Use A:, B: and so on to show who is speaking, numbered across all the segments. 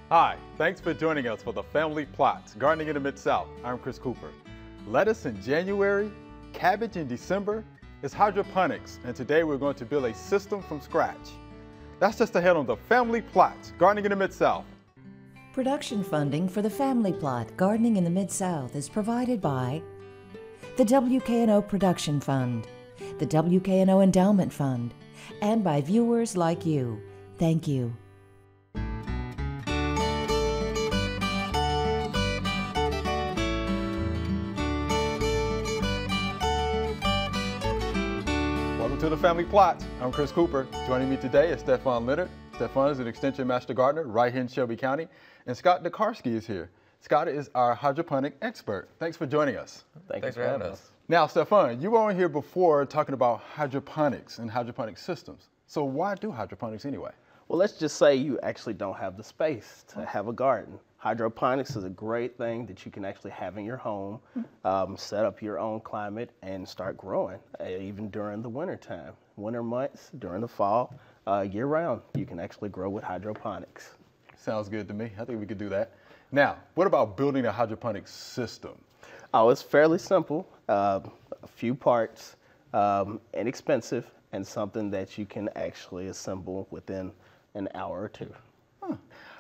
A: Hi, thanks for joining us for the Family Plots, Gardening in the Mid-South. I'm Chris Cooper. Lettuce in January, cabbage in December. It's hydroponics, and today we're going to build a system from scratch. That's just ahead on the Family Plots, Gardening in the Mid-South.
B: Production funding for the Family Plot, Gardening in the Mid-South is provided by the WKNO Production Fund, the WKNO Endowment Fund, and by viewers like you. Thank you.
A: Welcome to the Family Plot. I'm Chris Cooper. Joining me today is Stefan Leonard. Stefan is an Extension Master Gardener right here in Shelby County. And Scott DeKarski is here. Scott is our hydroponic expert. Thanks for joining us.
C: Thanks for having us.
A: Now, Stefan, you were on here before talking about hydroponics and hydroponic systems. So why do hydroponics anyway?
C: Well, let's just say you actually don't have the space to have a garden. Hydroponics is a great thing that you can actually have in your home, set up your own climate and start growing, even during the winter time. Winter months, during the fall, year round, you can actually grow with hydroponics.
A: Sounds good to me. I think we could do that. Now, what about building a hydroponic system?
C: Oh, it's fairly simple. A few parts, inexpensive, and something that you can actually assemble within an hour or two.
A: All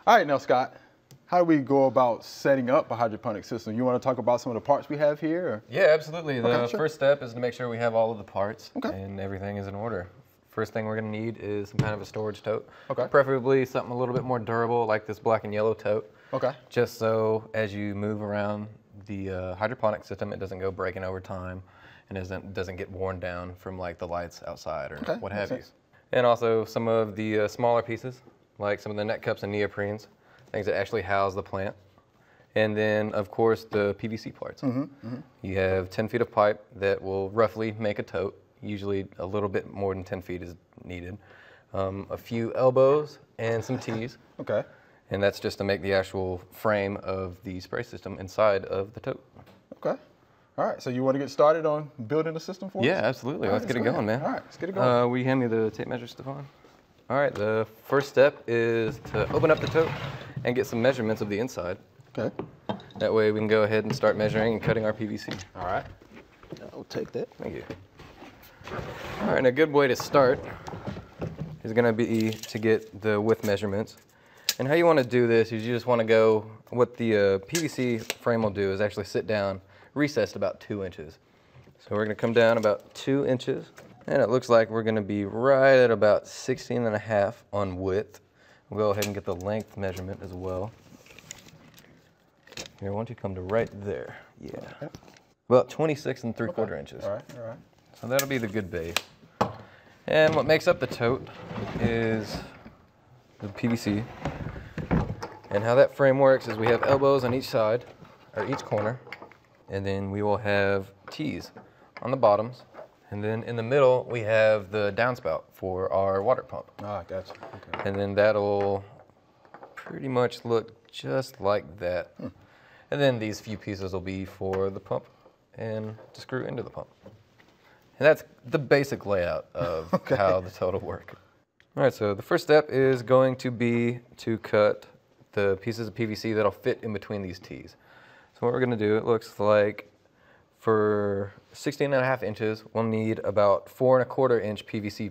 A: right, now, Scott, how do we go about setting up a hydroponic system? You want to talk about some of the parts we have here? Or?
D: Yeah, absolutely. The
A: sure.
D: first step is to make sure we have all of the parts and everything is in order. First thing we're going to need is some kind of a storage tote. Preferably something a little bit more durable, like this black and yellow tote. Just so as you move around the hydroponic system, it doesn't go breaking over time and doesn't get worn down from like the lights outside or what have you. And also some of the smaller pieces, like some of the net cups and neoprenes, things that actually house the plant. And then, of course, the PVC parts. You have 10 feet of pipe that will roughly make a tote. Usually a little bit more than 10 feet is needed. A few elbows and some tees. And that's just to make the actual frame of the spray system inside of the tote.
A: All right, so you want to get started on building the system for us?
D: Yeah, absolutely. Let's get it going, man.
A: All right, let's get it going.
D: Will you hand me the tape measure, Stefan? All right, the first step is to open up the tote and get some measurements of the inside. That way we can go ahead and start measuring and cutting our PVC.
A: All right.
C: I'll take that.
D: Thank you. All right, and a good way to start is going to be to get the width measurements. And how you want to do this is you just want to go, what the PVC frame will do is actually sit down recessed about 2 inches. So we're going to come down about 2 inches, and it looks like we're going to be right at about 16.5 on width. We'll go ahead and get the length measurement as well. Here, why don't you come to right there? Yeah. About 26 3/4 inches.
A: All right.
D: So that'll be the good base. And what makes up the tote is the PVC. And how that frame works is we have elbows on each side, or each corner, and then we will have T's on the bottoms. And then in the middle, we have the downspout for our water pump.
A: Gotcha.
D: And then that'll pretty much look just like that. And then these few pieces will be for the pump and to screw into the pump. And that's the basic layout of how the tote will work. All right, so the first step is going to be to cut the pieces of PVC that'll fit in between these T's. So what we're gonna do, it looks like for 16.5 inches, we'll need about 4 1/4 inch PVC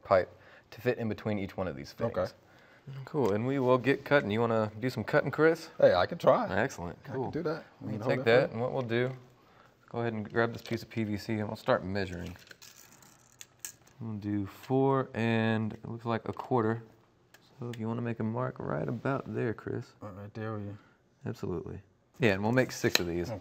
D: pipe to fit in between each one of these things. Cool, and we will get cutting. You wanna do some cutting, Chris?
A: Hey, I can try.
D: Excellent, cool.
A: I can do that.
D: We can take that, and what we'll do, go ahead and grab this piece of PVC and we'll start measuring. We'll do 4 and it looks like 1/4. So if you want to make a mark right about there, Chris.
A: Right there with you.
D: Absolutely. Yeah, and we'll make 6 of these. All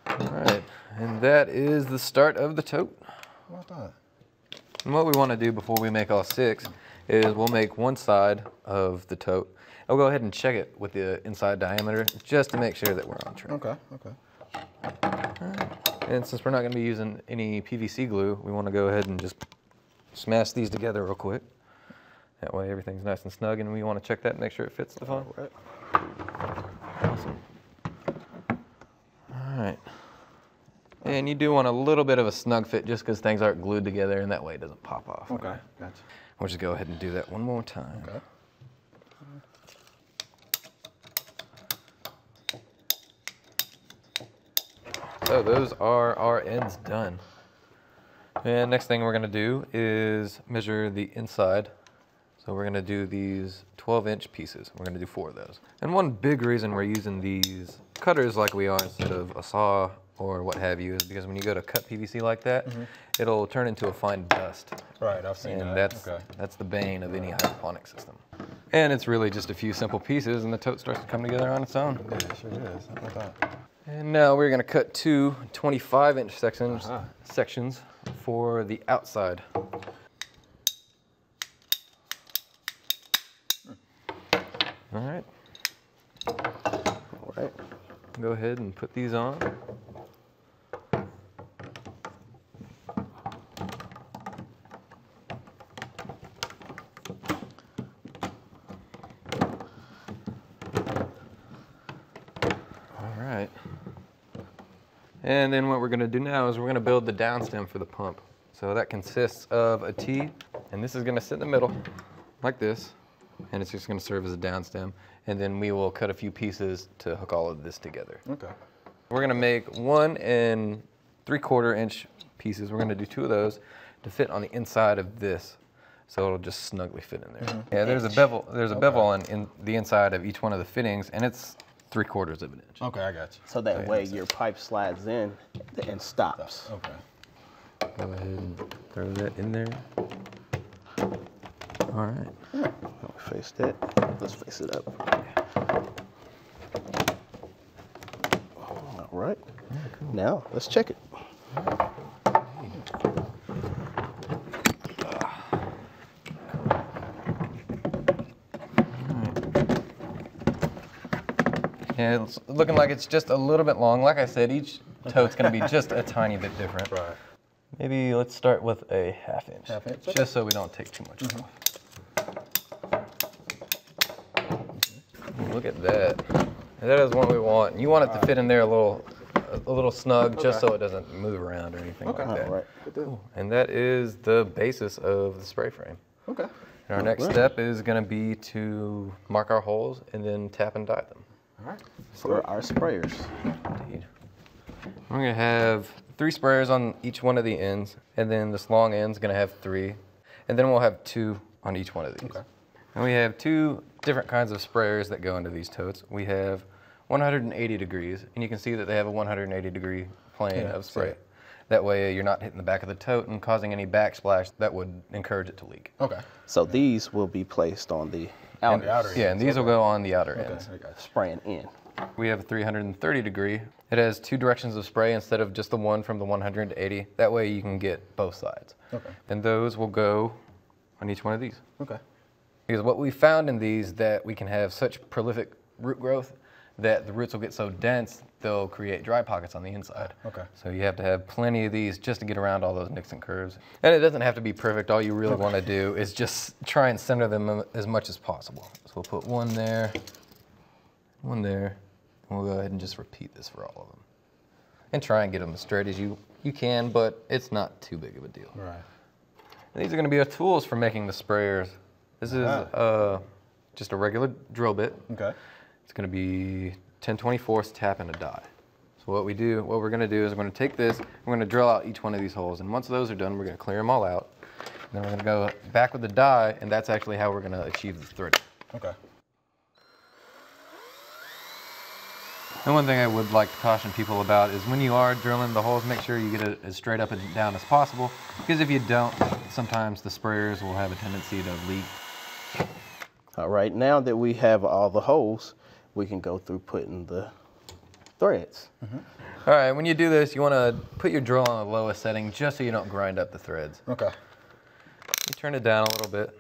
D: right, and that is the start of the tote. And what we want to do before we make all 6 is we'll make one side of the tote. I'll go ahead and check it with the inside diameter just to make sure that we're on track. And since we're not going to be using any PVC glue, we want to go ahead and just smash these together real quick. That way everything's nice and snug, and we want to check that and make sure it fits the phone. Awesome. All right. And you do want a little bit of a snug fit just because things aren't glued together, and that way it doesn't pop off.
A: Okay, gotcha.
D: We'll just go ahead and do that one more time.
A: Okay.
D: So those are our ends done. And next thing we're gonna do is measure the inside. So we're gonna do these 12-inch pieces. We're gonna do 4 of those. And one big reason we're using these cutters like we are instead of a saw or what have you is because when you go to cut PVC like that, it'll turn into a fine dust.
A: Right, I've seen
D: And
A: that.
D: that's the bane of any hydroponic system. And it's really just a few simple pieces and the tote starts to come together on its own.
A: Yeah, it sure is. How about that?
D: And now we're gonna cut 2 25-inch sections for the outside. All right.
C: All right.
D: Go ahead and put these on. And then what we're gonna do now is we're gonna build the downstem for the pump. So that consists of a T, and this is gonna sit in the middle, like this, and it's just gonna serve as a downstem. And then we will cut a few pieces to hook all of this together.
A: Okay.
C: Mm-hmm.
D: We're gonna make 1 3/4-inch pieces. We're gonna do 2 of those to fit on the inside of this. So it'll just snugly fit in there. Yeah, there's a bevel. There's a bevel in the inside of each one of the fittings, and it's 3/4 of an inch.
A: Okay, I got you.
C: So that way your pipe slides in and stops.
A: Okay.
D: Go ahead and throw that in there. All right.
C: Face that. Let's face it up. All right.
D: Yeah, cool.
C: Now let's check it.
D: Yeah, it's looking like it's just a little bit long. Like I said, each tote's gonna be just a tiny bit different.
A: Right.
D: Maybe let's start with a 1/2 inch.
A: 1/2 inch?
D: Just so we don't take too much off. Look at that. That is what we want. You want it to fit in there a little snug, just so it doesn't move around or anything like that.
C: All right.
D: Cool. And that is the basis of the spray frame.
A: Okay.
D: And our next step is gonna be to mark our holes and then tap and dye them.
A: All right.
C: For our sprayers.
D: Indeed. We're gonna have 3 sprayers on each one of the ends, and then this long end's gonna have 3, and then we'll have 2 on each one of these.
A: Okay.
D: And we have 2 different kinds of sprayers that go into these totes. We have 180 degrees, and you can see that they have a 180-degree plane of spray.
A: see.
D: That way you're not hitting the back of the tote and causing any backsplash that would encourage it to leak.
A: Okay.
C: So these will be placed on the outer,
A: outer
D: Yeah, and these will go on the outer ends.
A: Okay, I got you.
C: spraying in.
D: We have a 330 degree. It has 2 directions of spray instead of just the one from the 180. That way you can get both sides.
A: Okay.
D: And those will go on each one of these.
A: Okay.
D: Because what we found in these that we can have such prolific root growth that the roots will get so dense they'll create dry pockets on the inside.
A: Okay.
D: So you have to have plenty of these just to get around all those nicks and curves. And it doesn't have to be perfect. All you really want to do is just try and center them as much as possible. So we'll put 1 there, 1 there, and we'll go ahead and just repeat this for all of them. And try and get them as straight as you can, but it's not too big of a deal.
A: Right.
D: And these are going to be our tools for making the sprayers. This is just a regular drill bit.
A: Okay.
D: It's going to be 10/24 tap and a die. So what we're going to do is we're going to take this, we're going to drill out each one of these holes, and once those are done, we're going to clear them all out. And then we're going to go back with the die, and that's actually how we're going to achieve the threading.
A: Okay.
D: And one thing I would like to caution people about is when you are drilling the holes, make sure you get it as straight up and down as possible, because if you don't, sometimes the sprayers will have a tendency to leak.
C: All right, now that we have all the holes, we can go through putting the threads.
D: All right, when you do this, you want to put your drill on the lowest setting just so you don't grind up the threads.
A: Okay.
D: You turn it down a little bit,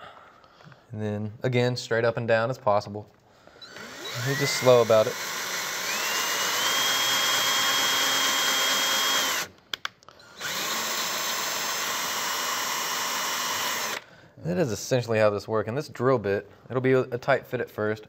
D: and then again, straight up and down as possible. You're just slow about it. That is essentially how this works. And this drill bit, it'll be a tight fit at first,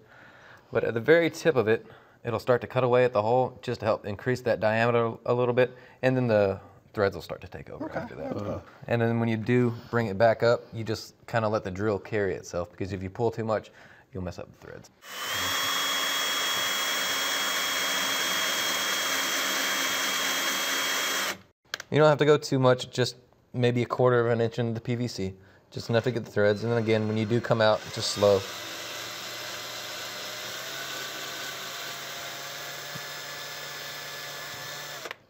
D: but at the very tip of it, it'll start to cut away at the hole just to help increase that diameter a little bit, and then the threads will start to take over after that. And then when you do bring it back up, you just kind of let the drill carry itself, because if you pull too much, you'll mess up the threads. You don't have to go too much, just maybe a 1/4 of an inch into the PVC, just enough to get the threads. And then again, when you do come out, just slow.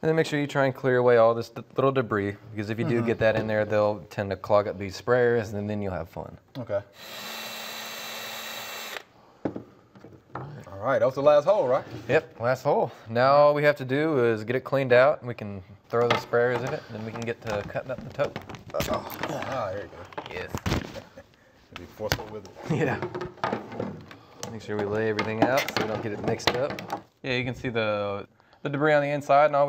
D: And then make sure you try and clear away all this little debris, because if you do get that in there, they'll tend to clog up these sprayers, and then you'll have fun.
A: Okay. All right, that was the last hole, right?
D: Yep, last hole. Now all we have to do is get it cleaned out, and we can throw the sprayers in it, and then we can get to cutting up the tote.
A: Ah, there you go.
D: Yes.
A: Be forceful with it.
D: Yeah. Make sure we lay everything out so we don't get it mixed up. Yeah, you can see the debris on the inside, and all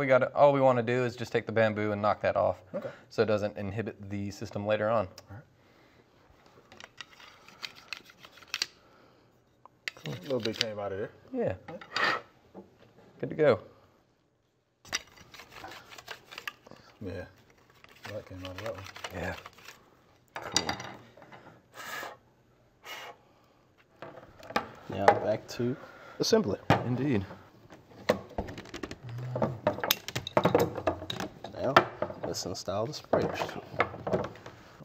D: we want to do is just take the bamboo and knock that off, so it doesn't inhibit the system later on.
A: All right. A little bit came out of there.
D: Yeah. Good to go.
A: Yeah. That came out of that one.
D: Yeah. Cool.
C: Now back to assembly.
D: Indeed.
C: Now let's install the sprayers.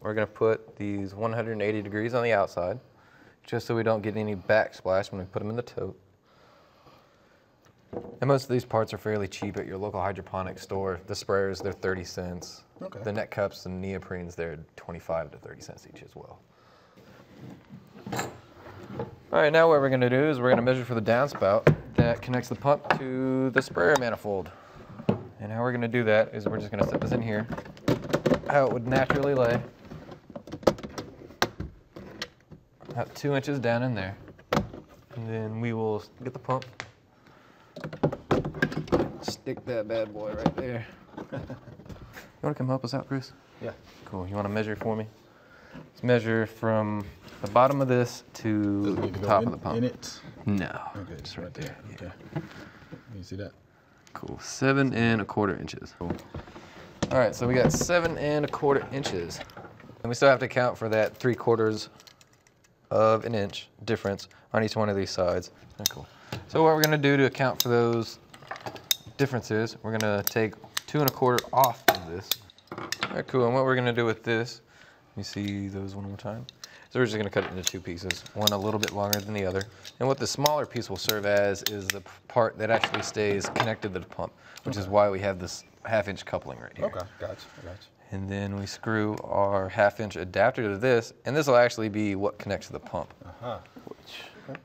D: We're going to put these 180 degrees on the outside, just so we don't get any backsplash when we put them in the tote. And most of these parts are fairly cheap at your local hydroponics store. The sprayers, they're 30 cents.
A: Okay.
D: The net cups and neoprenes, they're 25 to 30 cents each as well. All right, now what we're going to do is we're going to measure for the downspout that connects the pump to the sprayer manifold. And how we're going to do that is we're just going to set this in here, how it would naturally lay. About 2 inches down in there. And then we will get the pump, stick that bad boy right there. You want to come help us out, Bruce?
A: Yeah.
D: Cool. You want to measure for me? Let's measure from the bottom of this to the top of the pump.
A: In it?
D: No.
A: Okay,
D: Just right there.
A: Okay. You see that?
D: Cool. 7 1/4 inches. Cool. All right, so we got 7 1/4 inches. And we still have to account for that 3/4 of an inch difference on each one of these sides. Okay, cool. So what we're going to do to account for those differences, we're going to take 2 1/4 off of this. All right, cool. And what we're going to do with this, let me see those one more time. So we're just going to cut it into 2 pieces, one a little bit longer than the other. And what the smaller piece will serve as is the part that actually stays connected to the pump, which is why we have this 1/2 inch coupling right here.
A: Okay, gotcha.
D: And then we screw our 1/2 inch adapter to this, and this will actually be what connects to the pump.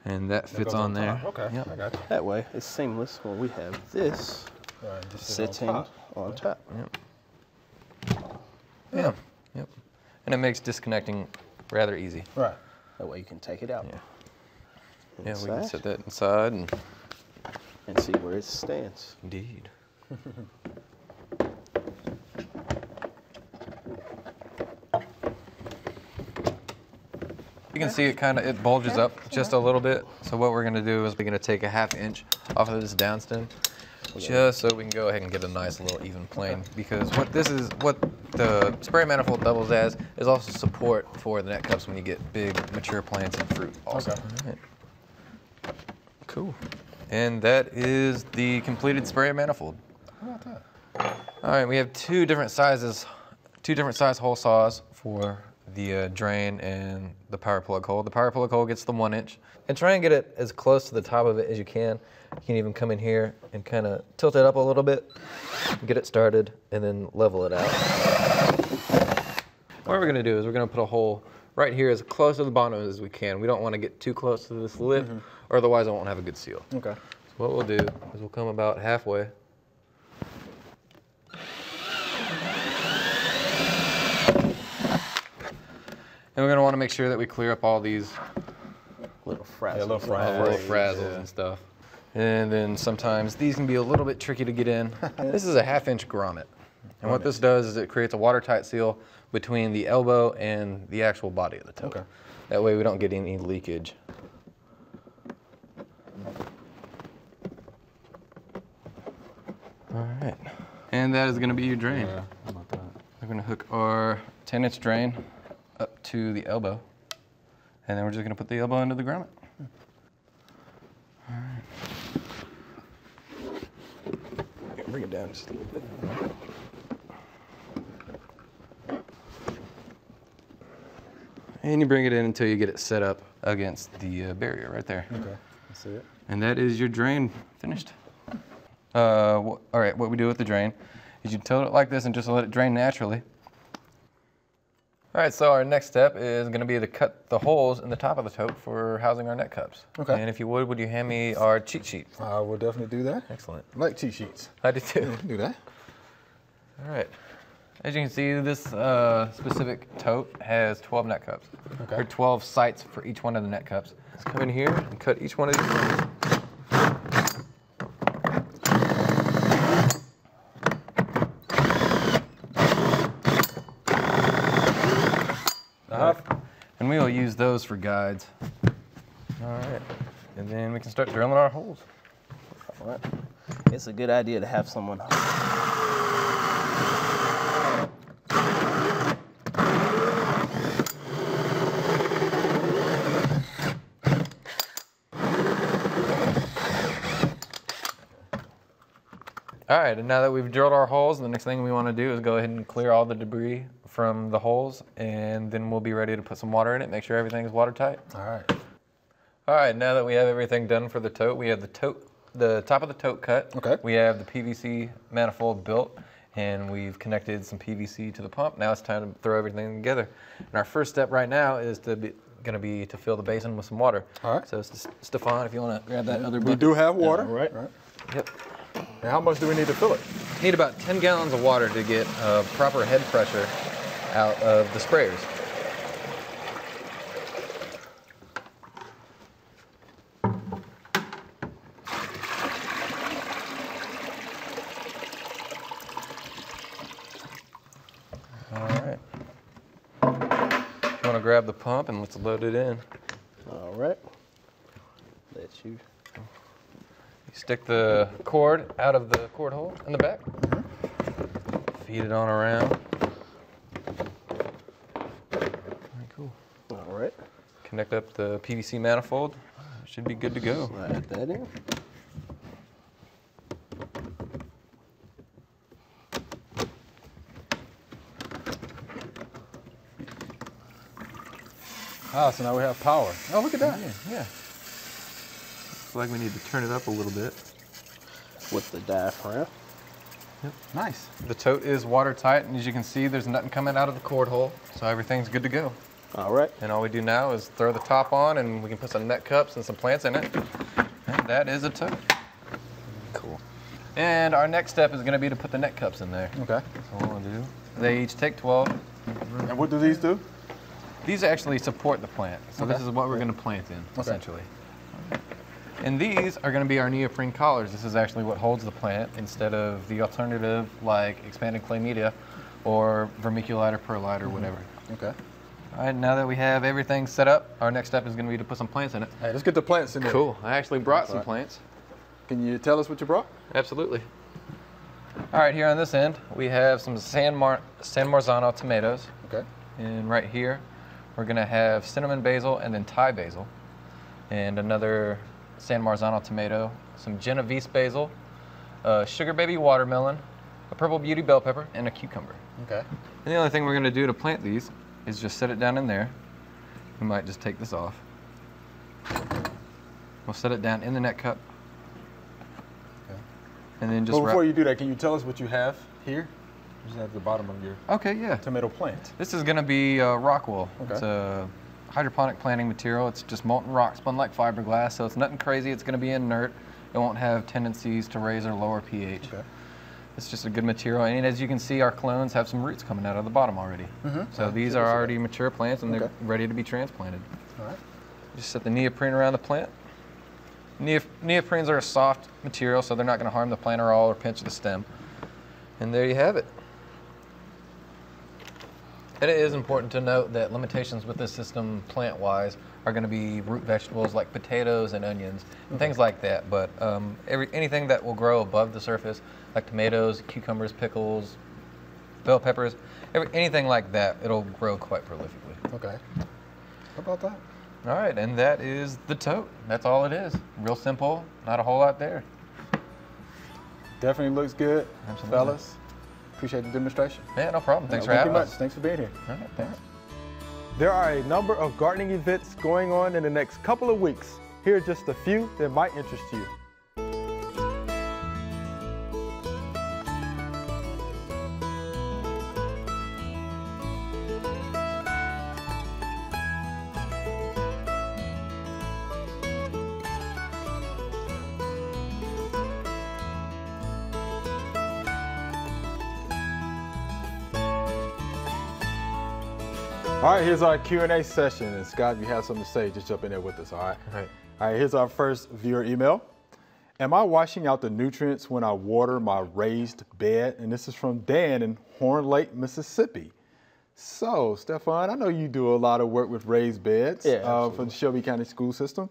D: And that fits on there.
A: Okay,
D: Yep.
A: I got you.
C: That way it's seamless when we have this
A: Right, just
C: sitting on top.
D: Yeah. Yep. And it makes disconnecting rather easy.
A: Right.
C: That way you can take it out.
D: Yeah. Yeah, we can
C: Inside.
D: set that inside and
C: And see where it stands.
D: indeed. You can see it bulges up just a little bit. So what we're gonna do is we're gonna take a 1/2 inch off of this downstem, just so we can go ahead and get a nice little even plane. Because what the spray manifold doubles as is also support for the net cups when you get big mature plants and fruit also.
A: Okay.
D: Right. Cool. And that is the completed spray manifold.
A: How about that?
D: All right, we have two different size hole saws for the drain and the power plug hole. The power plug hole gets the 1 inch. And try and get it as close to the top of it as you can. You can even come in here and kind of tilt it up a little bit, get it started, and then level it out. What we're gonna do is we're gonna put a hole right here as close to the bottom as we can. We don't wanna get too close to this lip, or otherwise it won't have a good seal.
A: Okay.
D: So what we'll do is we'll come about halfway. And we're gonna wanna make sure that we clear up all these
C: Little frazzles.
A: Yeah, little
D: little frazzles and stuff. And then sometimes these can be a little bit tricky to get in. This is a 1/2 inch grommet. And what this does is it creates a watertight seal between the elbow and the actual body of the tote.
A: Okay.
D: That way we don't get any leakage. And that is going to be your drain.
A: Yeah, how about that?
D: We're going to hook our 10-inch drain up to the elbow. And then we're just going to put the elbow into the grommet. All right. Bring it down just a little bit. And you bring it in until you get it set up against the barrier right there.
A: Okay, I see it.
D: And that is your drain finished. All right, what we do with the drain is you tilt it like this and just let it drain naturally. All right, so our next step is going to be to cut the holes in the top of the tote for housing our net cups.
A: Okay.
D: And if you would you hand me our cheat sheet?
A: I will definitely do that.
D: Excellent.
A: I like cheat sheets.
D: I do too.
A: Do that.
D: All right. As you can see, this specific tote has 12 net cups. Okay. There are 12 sites for each one of the net cups. Let's come in here and cut each one of these holes. And we will use those for guides. All right, and then we can start drilling our holes.
C: All right. It's a good idea to have someone.
D: All right, and now that we've drilled our holes, the next thing we want to do is go ahead and clear all the debris from the holes, and then we'll be ready to put some water in it, make sure everything is watertight.
A: All right.
D: All right, now that we have everything done for the tote, we have the top of the tote cut.
A: Okay.
D: We have the PVC manifold built, and we've connected some PVC to the pump. Now it's time to throw everything together. And our first step right now is to fill the basin with some water.
A: All right.
D: So Stefan, if you want to grab that other bucket.
A: We do have water.
C: Right.
D: Yep.
A: And how much do we need to fill it?
D: Need about 10 gallons of water to get proper head pressure out of the sprayers. All right. You want to grab the pump and let's load it in.
C: All right. Let you.
D: Stick the cord out of the cord hole in the back. Feed it on around. Very cool.
C: All right.
D: Connect up the PVC manifold. Should be good to go.
C: Slide that in.
A: Ah, so now we have power. Oh, look at that.
D: Yeah. Looks like we need to turn it up a little bit.
C: With the diaphragm.
A: Nice.
D: The tote is watertight, and as you can see, there's nothing coming out of the cord hole, so everything's good to go.
C: All right.
D: And all we do now is throw the top on, and we can put some net cups and some plants in it. And that is a tote.
C: Cool.
D: And our next step is going to be to put the net cups in there.
A: Okay.
D: So what we'll do, they each take 12.
A: And what do these do?
D: These actually support the plant. So this is what we're going to plant in, essentially. And these are going to be our neoprene collars. This is actually what holds the plant instead of the alternative like expanded clay media or vermiculite or perlite or whatever.
A: Okay.
D: All right, now that we have everything set up, our next step is going to be to put some plants in it.
A: Hey, let's get the plants in there.
D: Cool. I actually brought some plants.
A: Can you tell us what you brought?
D: Absolutely. All right, here on this end, we have some San Marzano tomatoes.
A: Okay.
D: And right here, we're going to have cinnamon basil and then Thai basil. And another San Marzano tomato, some Genovese basil, sugar baby watermelon, a purple beauty bell pepper, and a cucumber.
A: Okay.
D: And the only thing we're going to do to plant these is just set it down in there. We might just take this off. We'll set it down in the net cup.
A: Okay.
D: And then just
A: before you do that, can you tell us what you have here? Just at the bottom of your tomato plant.
D: This is going to be rock wool.
A: Okay.
D: It's a hydroponic planting material. It's just molten rock spun like fiberglass, so it's nothing crazy. It's going to be inert. It won't have tendencies to raise or lower pH. Okay. It's just a good material, and as you can see, our clones have some roots coming out of the bottom already. So these are already mature plants, and they're ready to be transplanted.
A: All right.
D: Just set the neoprene around the plant. Neoprenes are a soft material, so they're not going to harm the plant at all or pinch the stem. And there you have it. And it is important to note that limitations with this system plant-wise are going to be root vegetables like potatoes and onions and things like that. But anything that will grow above the surface, like tomatoes, cucumbers, pickles, bell peppers, anything like that, it'll grow quite prolifically.
A: Okay. How about that?
D: All right, and that is the tote. That's all it is. Real simple, not a whole lot there.
A: Definitely looks good,
D: Absolutely.
A: fellas. Appreciate the demonstration.
D: Yeah, no problem. Thanks for
A: Thank you
D: having
A: much.
D: us.
A: Thanks for being here.
D: All right, thanks.
A: There are a number of gardening events going on in the next couple of weeks. Here are just a few that might interest you. All right, here's our Q&A session. And Scott, if you have something to say, just jump in there with us, all right?
D: All right.
A: All right, here's our first viewer email. Am I washing out the nutrients when I water my raised bed? And this is from Dan in Horn Lake, Mississippi. So, Stefan, I know you do a lot of work with raised beds for the Shelby County School System.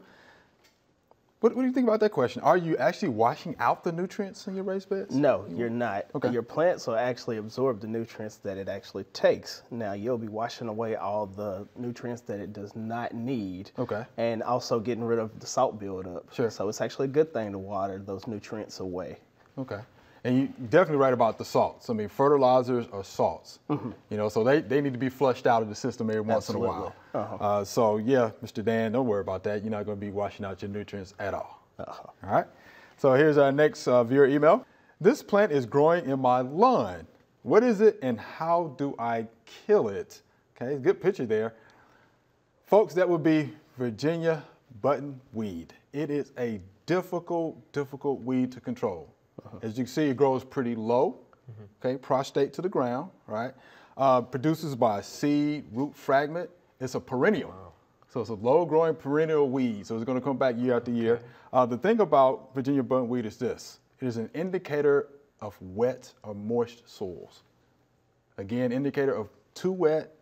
A: What do you think about that question? Are you actually washing out the nutrients in your raised beds?
C: No, you're not.
A: Okay.
C: Your plants will actually absorb the nutrients that it actually takes. Now, you'll be washing away all the nutrients that it does not need.
A: Okay.
C: And also getting rid of the salt buildup.
A: Sure.
C: So it's actually a good thing to water those nutrients away.
A: Okay. And you're definitely right about the salts. I mean, fertilizers are salts. You know, so they need to be flushed out of the system every once in a while. So yeah, Mr. Dan, don't worry about that. You're not going to be washing out your nutrients at all. All right. So here's our next viewer email. This plant is growing in my lawn. What is it and how do I kill it? Okay, good picture there. Folks, that would be Virginia buttonweed. It is a difficult weed to control. As you can see, it grows pretty low, okay, prostrate to the ground, right? Produces by seed, root fragment. It's a perennial. Wow. So it's a low-growing perennial weed, so it's going to come back year after year. The thing about Virginia buttonweed is this. It is an indicator of wet or moist soils. Again, indicator of too wet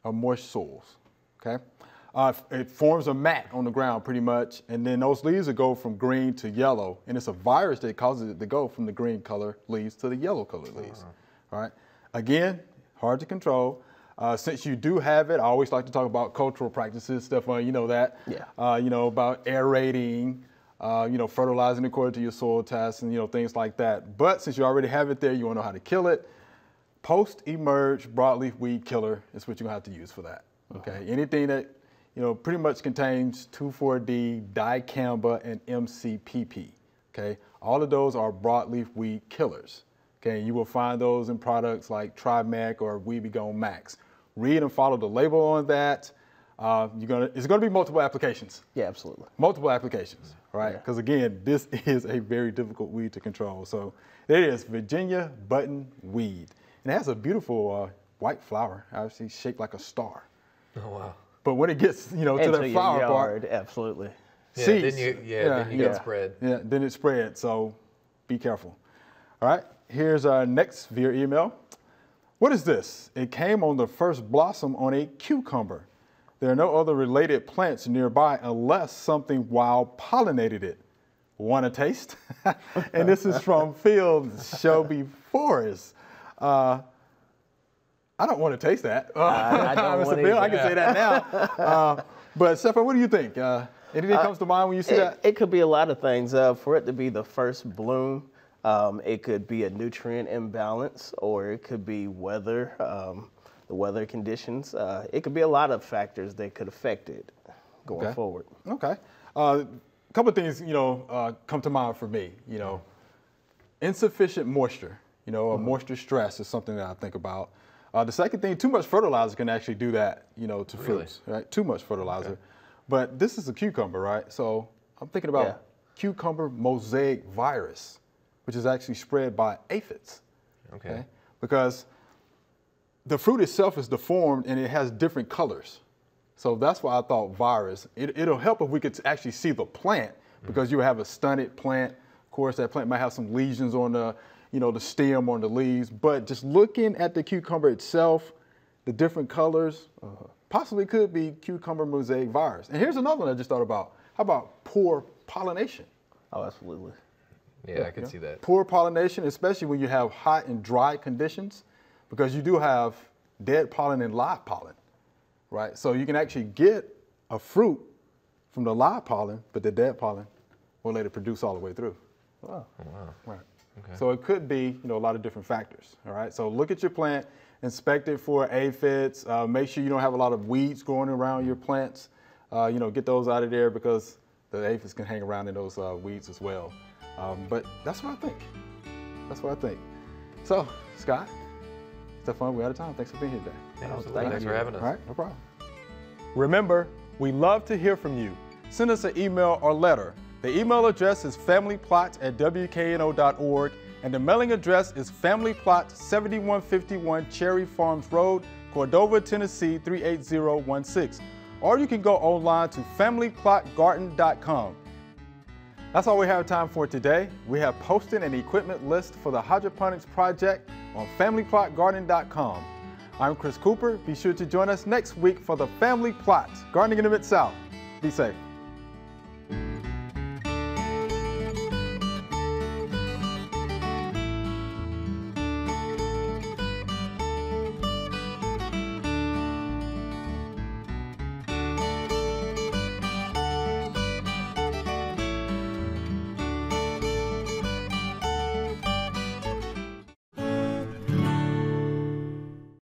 A: or moist soils, okay? It forms a mat on the ground pretty much, and then those leaves will go from green to yellow, and it's a virus that causes it to go from the green color leaves to the yellow colored leaves. All right. Again, hard to control. Since you do have it, I always like to talk about cultural practices, Stefan, you know that. Yeah. You know, about aerating, you know, fertilizing according to your soil tests and, you know, things like that. But since you already have it there, you want to know how to kill it. Post-emerge broadleaf weed killer is what you're going to have to use for that. Okay. Anything that, you know, pretty much contains 2,4-D, dicamba, and MCPP, okay? All of those are broadleaf weed killers, okay? You will find those in products like Trimac or Weed B Gone Max. Read and follow the label on that. It's gonna be multiple applications. Yeah, absolutely. Multiple applications, right? Because again, this is a very difficult weed to control. So there it is, Virginia buttonweed. And it has a beautiful white flower, obviously shaped like a star. Oh, wow. But when it gets, you know, to that flower part,
C: absolutely.
D: Yeah, seeds, then you get spread.
A: Yeah, then it spreads. So be careful. All right. Here's our next viewer email. What is this? It came on the first blossom on a cucumber. There are no other related plants nearby unless something wild pollinated it. Want a taste? And this is from Fields Shelby Forest. I don't want to taste that. I don't want to. I can say that now. But Stefan, what do you think? Anything comes to mind when you see that?
C: It could be a lot of things. For it to be the first bloom, it could be a nutrient imbalance, or it could be weather, the weather conditions. It could be a lot of factors that could affect it going forward.
A: Okay. A couple of things, you know, come to mind for me. You know, insufficient moisture. You know, moisture stress is something that I think about. The second thing, too much fertilizer can actually do that, you know, to fruits, right? Too much fertilizer. Okay. But this is a cucumber, right? So I'm thinking about cucumber mosaic virus, which is actually spread by aphids. Okay. Because the fruit itself is deformed and it has different colors. So that's why I thought virus. It'll help if we could actually see the plant, because you have a stunted plant. Of course, that plant might have some lesions on the, you know, the stem, on the leaves, but just looking at the cucumber itself, the different colors, possibly could be cucumber mosaic virus. And here's another one I just thought about. How about poor pollination?
C: Oh, absolutely.
D: Yeah, I could see that.
A: Poor pollination, especially when you have hot and dry conditions, because you do have dead pollen and live pollen, right? So you can actually get a fruit from the live pollen, but the dead pollen won't let it produce all the way through.
C: Wow.
A: Right. Okay. So it could be, a lot of different factors. All right. So look at your plant, inspect it for aphids. Make sure you don't have a lot of weeds growing around your plants. Get those out of there because the aphids can hang around in those weeds as well. But that's what I think. So, Scott, it's a fun. We're out of time. Thanks for being here today.
D: Yeah, thanks for having us.
A: All right, no problem. Remember, we love to hear from you. Send us an email or letter. The email address is familyplot@wkno.org, and the mailing address is Family Plot, 7151 Cherry Farms Road, Cordova, Tennessee 38016. Or you can go online to familyplotgarden.com. That's all we have time for today. We have posted an equipment list for the hydroponics project on familyplotgarden.com. I'm Chris Cooper. Be sure to join us next week for the Family Plot, Gardening in the Mid-South. Be safe.